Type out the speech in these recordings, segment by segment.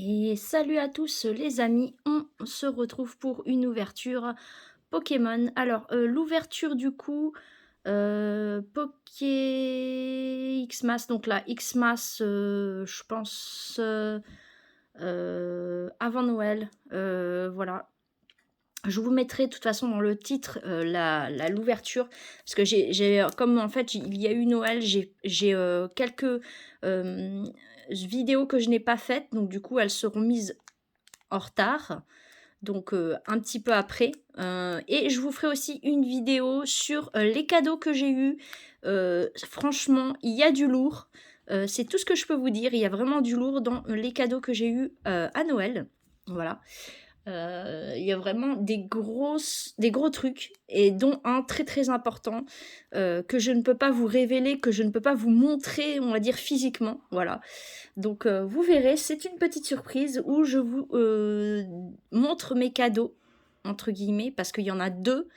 Et salut à tous les amis, on se retrouve pour une ouverture Pokémon. Alors l'ouverture du coup, Poké Xmas, donc la Xmas je pense avant Noël, voilà. Je vous mettrai de toute façon dans le titre l'ouverture, parce que comme en fait il y a eu Noël, j'ai quelques vidéos que je n'ai pas faites, donc du coup elles seront mises en retard, donc un petit peu après. Et je vous ferai aussi une vidéo sur les cadeaux que j'ai eus. Franchement, il y a du lourd. C'est tout ce que je peux vous dire. Il y a vraiment du lourd dans les cadeaux que j'ai eus à Noël. Voilà. Il y a vraiment des gros trucs, et dont un très très important que je ne peux pas vous révéler, que je ne peux pas vous montrer, on va dire physiquement. Voilà. Donc vous verrez, c'est une petite surprise où je vous montre mes cadeaux, entre guillemets, parce qu'il y en a deux,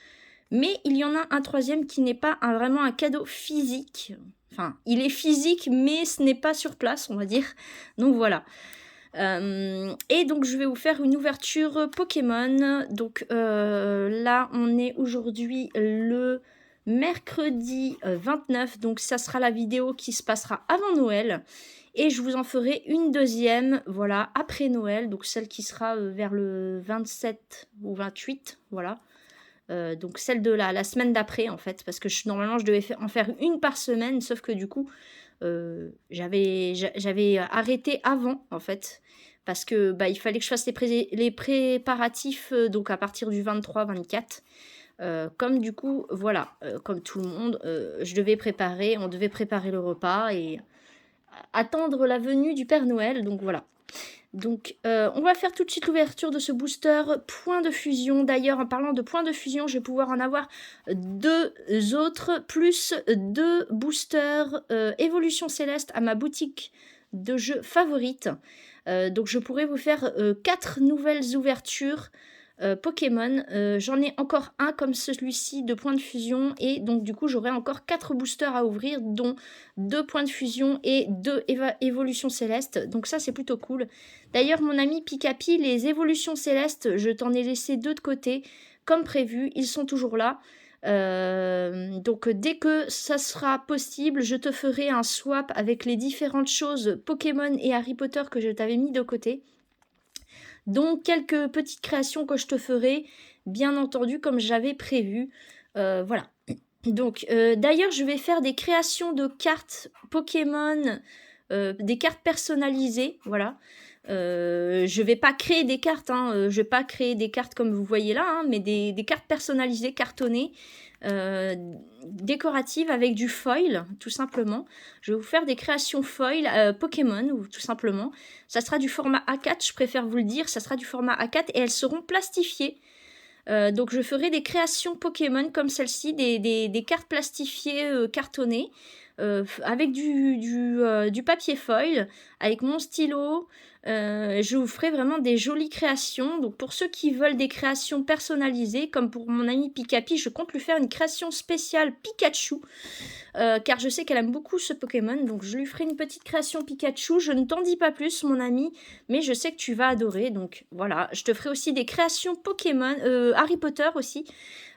mais il y en a un troisième qui n'est pas vraiment un cadeau physique. Enfin, il est physique, mais ce n'est pas sur place, on va dire. Donc voilà. Et donc je vais vous faire une ouverture Pokémon. Donc là, on est aujourd'hui le mercredi 29, donc ça sera la vidéo qui se passera avant Noël. Et je vous en ferai une deuxième, voilà, après Noël, donc celle qui sera vers le 27 ou 28, voilà. Donc celle de la semaine d'après, en fait, parce que normalement je devais en faire une par semaine, sauf que du coup, j'avais arrêté avant, en fait, parce que il fallait que je fasse les préparatifs, donc à partir du 23-24. Comme du coup, voilà, comme tout le monde, on devait préparer le repas et attendre la venue du Père Noël, donc voilà. Donc on va faire tout de suite l'ouverture de ce booster point de fusion. D'ailleurs, en parlant de point de fusion, je vais pouvoir en avoir deux autres, plus deux boosters évolution céleste à ma boutique de jeux favorite. Donc je pourrais vous faire 4 nouvelles ouvertures Pokémon. J'en ai encore un comme celui-ci de point de fusion, et donc du coup j'aurai encore 4 boosters à ouvrir, dont 2 points de fusion et 2 évolutions célestes. Donc ça c'est plutôt cool. D'ailleurs mon ami Pikapi, les évolutions célestes, je t'en ai laissé 2 de côté comme prévu, ils sont toujours là. Donc dès que ça sera possible, je te ferai un swap avec les différentes choses Pokémon et Harry Potter que je t'avais mis de côté. Donc quelques petites créations que je te ferai, bien entendu, comme j'avais prévu. Voilà. Donc d'ailleurs, je vais faire des créations de cartes Pokémon, des cartes personnalisées, voilà. Je vais pas créer des cartes, hein, je vais pas créer des cartes comme vous voyez là, hein, mais des cartes personnalisées, cartonnées, euh, décoratives avec du foil, tout simplement. Je vais vous faire des créations foil Pokémon, ou tout simplement. Ça sera du format A4, je préfère vous le dire, ça sera du format A4 et elles seront plastifiées. Donc je ferai des créations Pokémon comme celle-ci, des cartes plastifiées cartonnées, avec du papier foil, avec mon stylo. Je vous ferai vraiment des jolies créations. Donc pour ceux qui veulent des créations personnalisées, comme pour mon ami Pikapi, je compte lui faire une création spéciale Pikachu. Car je sais qu'elle aime beaucoup ce Pokémon, donc je lui ferai une petite création Pikachu. Je ne t'en dis pas plus, mon ami, mais je sais que tu vas adorer, donc voilà. Je te ferai aussi des créations Pokémon, Harry Potter aussi.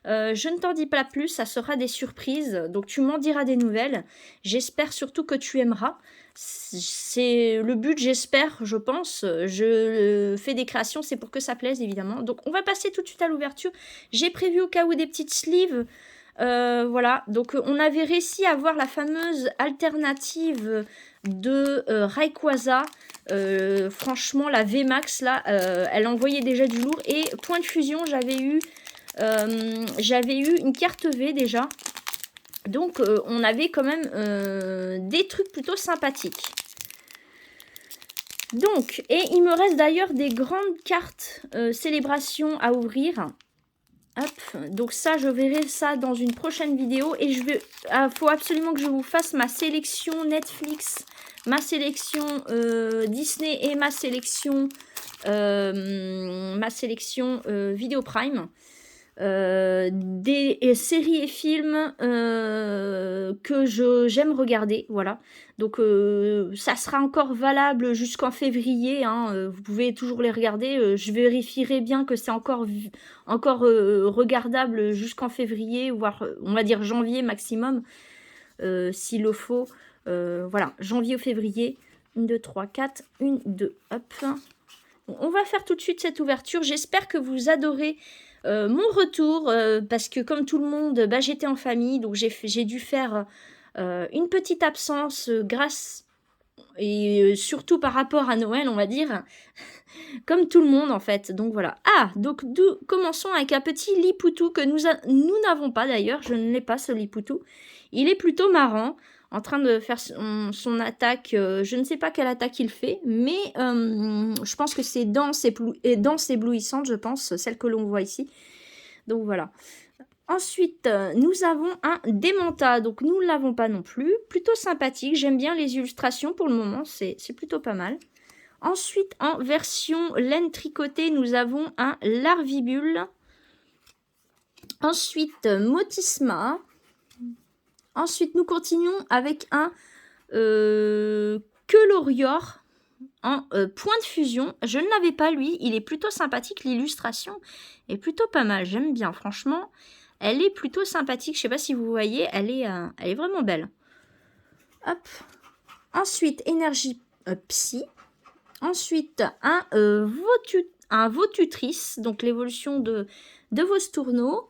Je ne t'en dis pas plus, ça sera des surprises, donc tu m'en diras des nouvelles. J'espère surtout que tu aimeras. C'est le but, j'espère, je pense. Je fais des créations, c'est pour que ça plaise, évidemment. Donc on va passer tout de suite à l'ouverture. J'ai prévu au cas où des petites sleeves. Voilà, donc on avait réussi à avoir la fameuse alternative de Rayquaza. Franchement, la VMAX, là, elle envoyait déjà du lourd. Et point de fusion, j'avais eu une carte V déjà. Donc on avait quand même des trucs plutôt sympathiques. Donc, et il me reste d'ailleurs des grandes cartes célébration à ouvrir. Hop, donc ça, je verrai ça dans une prochaine vidéo. Et faut absolument que je vous fasse ma sélection Netflix, ma sélection Disney et ma sélection Vidéo Prime. des séries et films que j'aime regarder, voilà. Donc ça sera encore valable jusqu'en février, hein, vous pouvez toujours les regarder. Je vérifierai bien que c'est encore regardable jusqu'en février, voire on va dire janvier maximum, s'il le faut. Voilà, janvier ou février. 1, 2, 3, 4, 1, 2, hop. Bon, on va faire tout de suite cette ouverture. J'espère que vous adorez mon retour, parce que comme tout le monde, bah, j'étais en famille, donc j'ai dû faire une petite absence grâce et surtout par rapport à Noël, on va dire, comme tout le monde en fait. Donc voilà. Ah, donc commençons avec un petit Lipoutou que nous n'avons pas d'ailleurs. Je ne l'ai pas ce Lipoutou. Il est plutôt marrant, en train de faire son attaque. Je ne sais pas quelle attaque il fait, mais je pense que c'est danse éblouissante, je pense, celle que l'on voit ici. Donc voilà. Ensuite, nous avons un Démenta, donc nous ne l'avons pas non plus. Plutôt sympathique, j'aime bien les illustrations pour le moment, c'est plutôt pas mal. Ensuite, en version laine tricotée, nous avons un Larvibule. Ensuite, Motisma. Ensuite, nous continuons avec un Quelorior en point de fusion. Je ne l'avais pas lui, il est plutôt sympathique, l'illustration est plutôt pas mal, j'aime bien franchement. Elle est plutôt sympathique, je ne sais pas si vous voyez, elle est vraiment belle. Hop. Ensuite, énergie psy. Ensuite, un Votutrice, donc l'évolution de Vostourneau.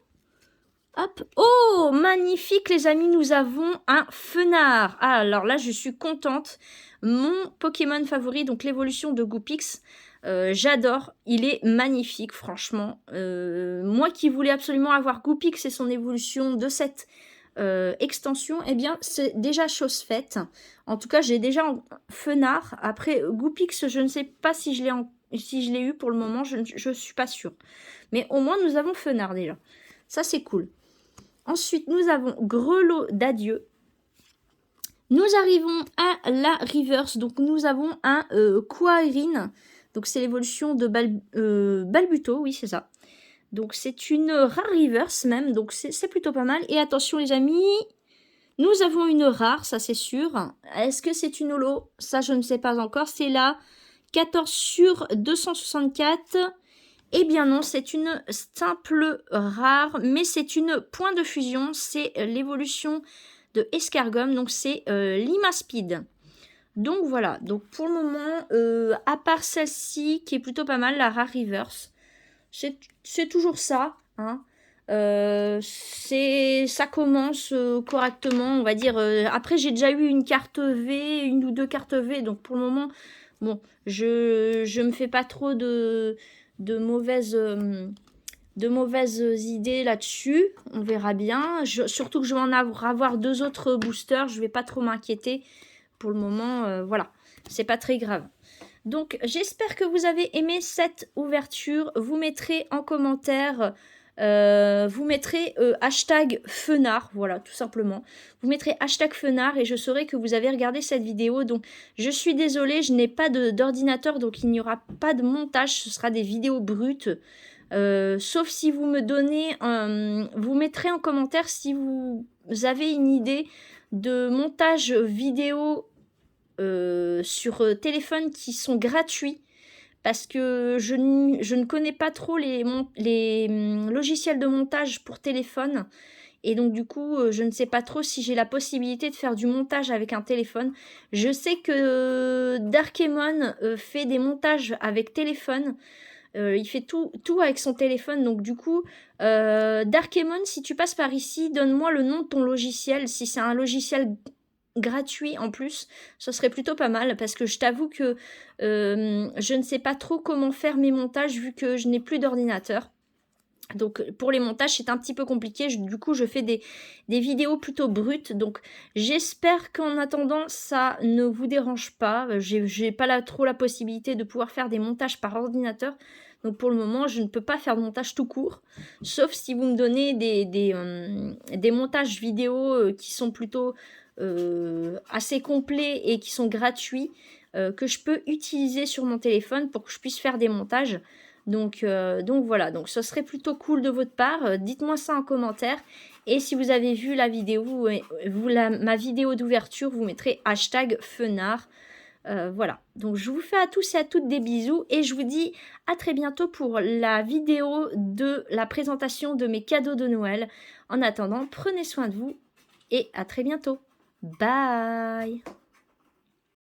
Hop. Oh, magnifique les amis, nous avons un Fenard. Ah, alors là, je suis contente. Mon Pokémon favori, donc l'évolution de Goupix. J'adore, il est magnifique franchement. Moi qui voulais absolument avoir Goupix et son évolution de cette extension, eh bien c'est déjà chose faite. En tout cas j'ai déjà un Fenard. Après Goupix, je ne sais pas si je l'ai eu pour le moment, je ne suis pas sûre. Mais au moins nous avons Fenard déjà. Ça c'est cool. Ensuite nous avons Grelot d'adieu. Nous arrivons à la reverse, donc nous avons un Quairine. Donc c'est l'évolution de Balbuto, oui c'est ça. Donc c'est une rare reverse même, donc c'est plutôt pas mal. Et attention les amis, nous avons une rare, ça c'est sûr. Est-ce que c'est une holo? Ça je ne sais pas encore. C'est la 14 sur 264. Eh bien non, c'est une simple rare, mais c'est une point de fusion. C'est l'évolution de Escargum, donc c'est Limaspeed. Donc voilà, donc pour le moment, à part celle-ci qui est plutôt pas mal, la rare reverse, c'est toujours ça, hein. Ça commence correctement, on va dire. Après, j'ai déjà eu une carte V, une ou deux cartes V, donc pour le moment, bon, je me fais pas trop de mauvaises idées là-dessus. On verra bien. Surtout que je vais en avoir deux autres boosters, je vais pas trop m'inquiéter. Pour le moment, voilà, c'est pas très grave. Donc, j'espère que vous avez aimé cette ouverture. Vous mettrez en commentaire, vous mettrez hashtag Fenard, voilà, tout simplement. Vous mettrez hashtag Fenard et je saurai que vous avez regardé cette vidéo. Donc, je suis désolée, je n'ai pas d'ordinateur, donc il n'y aura pas de montage. Ce sera des vidéos brutes. Sauf si vous me donnez, vous mettrez en commentaire si vous avez une idée de montage vidéo sur téléphone qui sont gratuits, parce que je ne connais pas trop les logiciels de montage pour téléphone, et donc du coup je ne sais pas trop si j'ai la possibilité de faire du montage avec un téléphone. Je sais que Darkemon fait des montages avec téléphone. Il fait tout avec son téléphone, donc du coup, Darkemon, si tu passes par ici, donne-moi le nom de ton logiciel, si c'est un logiciel gratuit en plus, ça serait plutôt pas mal, parce que je t'avoue que je ne sais pas trop comment faire mes montages, vu que je n'ai plus d'ordinateur. Donc pour les montages c'est un petit peu compliqué, du coup je fais des vidéos plutôt brutes, donc j'espère qu'en attendant ça ne vous dérange pas. J'ai pas trop la possibilité de pouvoir faire des montages par ordinateur, donc pour le moment je ne peux pas faire de montage tout court, sauf si vous me donnez des montages vidéo qui sont plutôt assez complets et qui sont gratuits, que je peux utiliser sur mon téléphone pour que je puisse faire des montages. Donc voilà, donc ce serait plutôt cool de votre part. Dites-moi ça en commentaire. Et si vous avez vu la vidéo, ma vidéo d'ouverture, vous mettrez hashtag Fenard. Voilà, donc je vous fais à tous et à toutes des bisous et je vous dis à très bientôt pour la vidéo de la présentation de mes cadeaux de Noël. En attendant, prenez soin de vous et à très bientôt. Bye!